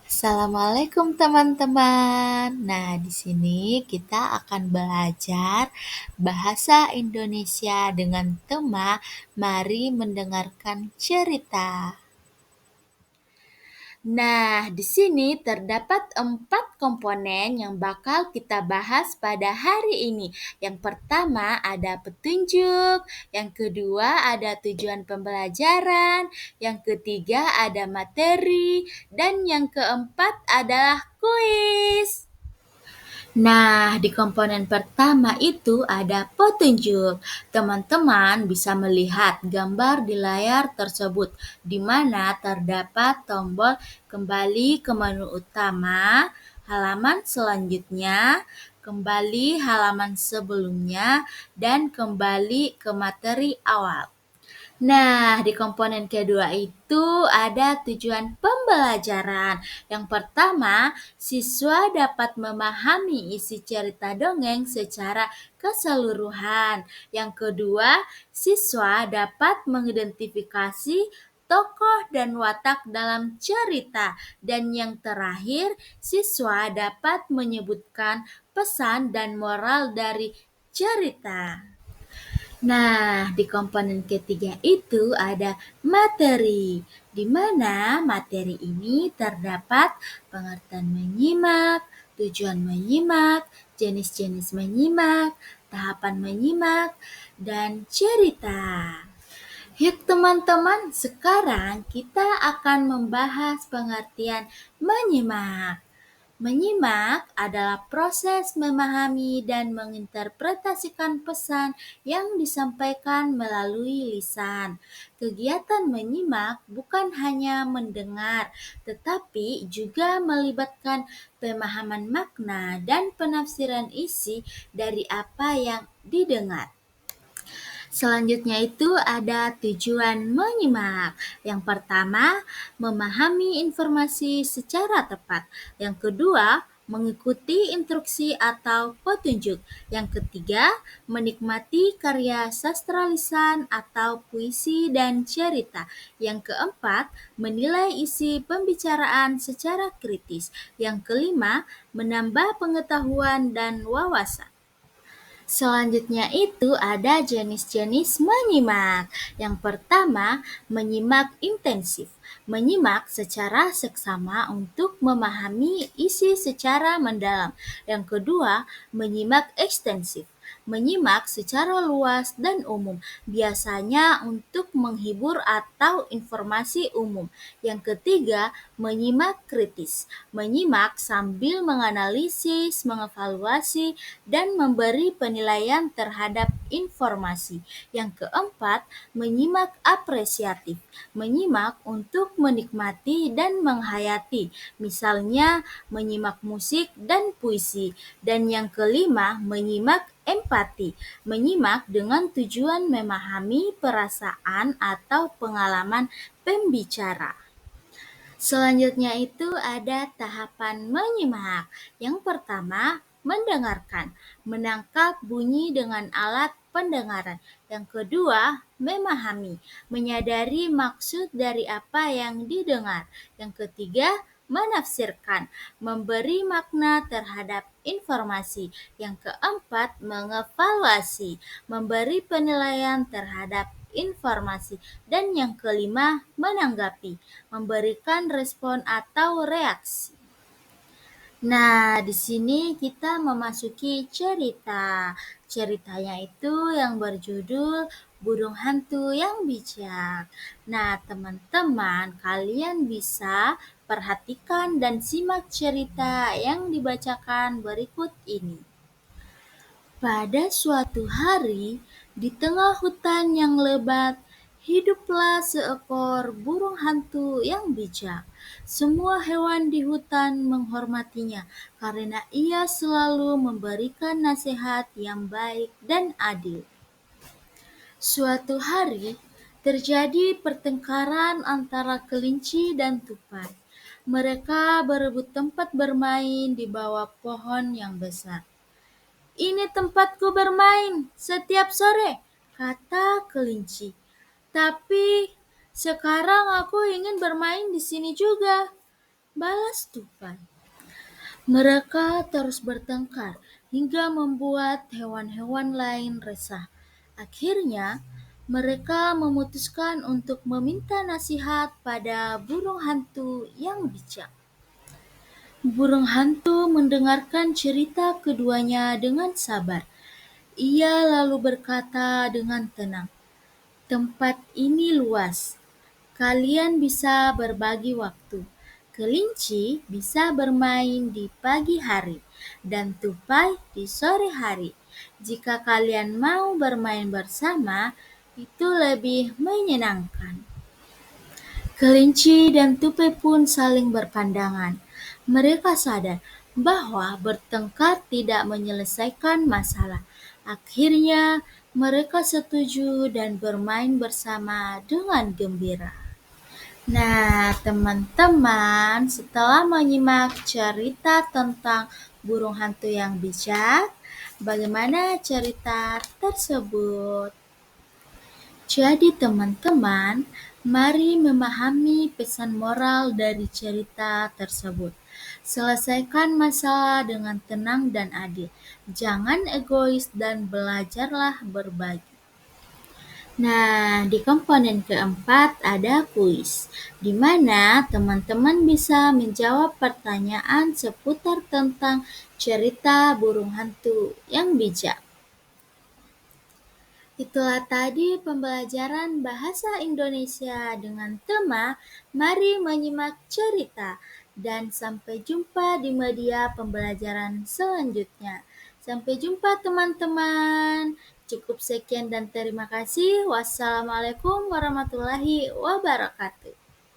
Assalamualaikum teman-teman. Nah, di sini kita akan belajar bahasa Indonesia dengan tema Mari mendengarkan cerita. Nah, di sini terdapat 4 komponen yang bakal kita bahas pada hari ini. Yang pertama ada petunjuk, yang kedua ada tujuan pembelajaran, yang ketiga ada materi, dan yang keempat adalah kuis. Nah, di komponen pertama itu ada petunjuk. Teman-teman bisa melihat gambar di layar tersebut, di mana terdapat tombol kembali ke menu utama, halaman selanjutnya, kembali halaman sebelumnya, dan kembali ke materi awal. Nah, di komponen kedua itu ada tujuan pembelajaran. Yang pertama, siswa dapat memahami isi cerita dongeng secara keseluruhan. Yang kedua, siswa dapat mengidentifikasi tokoh dan watak dalam cerita. Dan yang terakhir, siswa dapat menyebutkan pesan dan moral dari cerita. Nah, di komponen ketiga itu ada materi, di mana materi ini terdapat pengertian menyimak, tujuan menyimak, jenis-jenis menyimak, tahapan menyimak, dan cerita. Yuk teman-teman, sekarang kita akan membahas pengertian menyimak. Menyimak adalah proses memahami dan menginterpretasikan pesan yang disampaikan melalui lisan. Kegiatan menyimak bukan hanya mendengar, tetapi juga melibatkan pemahaman makna dan penafsiran isi dari apa yang didengar. Selanjutnya itu ada tujuan menyimak. Yang pertama, memahami informasi secara tepat. Yang kedua, mengikuti instruksi atau petunjuk. Yang ketiga, menikmati karya sastra lisan atau puisi dan cerita. Yang keempat, menilai isi pembicaraan secara kritis. Yang kelima, menambah pengetahuan dan wawasan. Selanjutnya itu ada jenis-jenis menyimak. Yang pertama, menyimak intensif. Menyimak secara seksama untuk memahami isi secara mendalam. Yang kedua, menyimak ekstensif. Menyimak secara luas dan umum, biasanya untuk menghibur atau informasi umum. Yang ketiga, menyimak kritis. Menyimak sambil menganalisis, mengevaluasi, dan memberi penilaian terhadap informasi. Yang keempat, menyimak apresiatif. Menyimak untuk menikmati dan menghayati, misalnya menyimak musik dan puisi. Dan yang kelima, menyimak empati. Menyimak dengan tujuan memahami perasaan atau pengalaman pembicara. Selanjutnya itu ada tahapan menyimak. Yang pertama, mendengarkan, menangkap bunyi dengan alat pendengaran. Yang kedua, memahami, menyadari maksud dari apa yang didengar. Yang ketiga, menafsirkan, memberi makna terhadap informasi. Yang keempat, mengevaluasi, memberi penilaian terhadap informasi. Dan yang kelima, menanggapi, memberikan respon atau reaksi. Nah, di sini kita memasuki cerita. Ceritanya itu yang berjudul Burung Hantu yang Bijak. Nah, teman-teman, kalian bisa perhatikan dan simak cerita yang dibacakan berikut ini. Pada suatu hari, di tengah hutan yang lebat, hiduplah seekor burung hantu yang bijak. Semua hewan di hutan menghormatinya karena ia selalu memberikan nasihat yang baik dan adil. Suatu hari, terjadi pertengkaran antara kelinci dan tupai. Mereka berebut tempat bermain di bawah pohon yang besar. "Ini tempatku bermain setiap sore," kata kelinci. "Tapi sekarang aku ingin bermain di sini juga," balas bekas tufan. Mereka terus bertengkar hingga membuat hewan-hewan lain resah. Akhirnya, mereka memutuskan untuk meminta nasihat pada burung hantu yang bijak. Burung hantu mendengarkan cerita keduanya dengan sabar. Ia lalu berkata dengan tenang, "Tempat ini luas. Kalian bisa berbagi waktu. Kelinci bisa bermain di pagi hari dan tupai di sore hari. Jika kalian mau bermain bersama, itu lebih menyenangkan." Kelinci dan tupai pun saling berpandangan. Mereka sadar bahwa bertengkar tidak menyelesaikan masalah. Akhirnya, mereka setuju dan bermain bersama dengan gembira. Nah, teman-teman, setelah menyimak cerita tentang burung hantu yang bijak, bagaimana cerita tersebut? Jadi, teman-teman, mari memahami pesan moral dari cerita tersebut. Selesaikan masalah dengan tenang dan adil. Jangan egois dan belajarlah berbagi. Nah, di komponen keempat ada kuis, di mana teman-teman bisa menjawab pertanyaan seputar tentang cerita burung hantu yang bijak. Itulah tadi pembelajaran bahasa Indonesia dengan tema "Mari Menyimak Cerita", dan sampai jumpa di media pembelajaran selanjutnya. Sampai jumpa teman-teman. Cukup sekian dan terima kasih. Wassalamualaikum warahmatullahi wabarakatuh.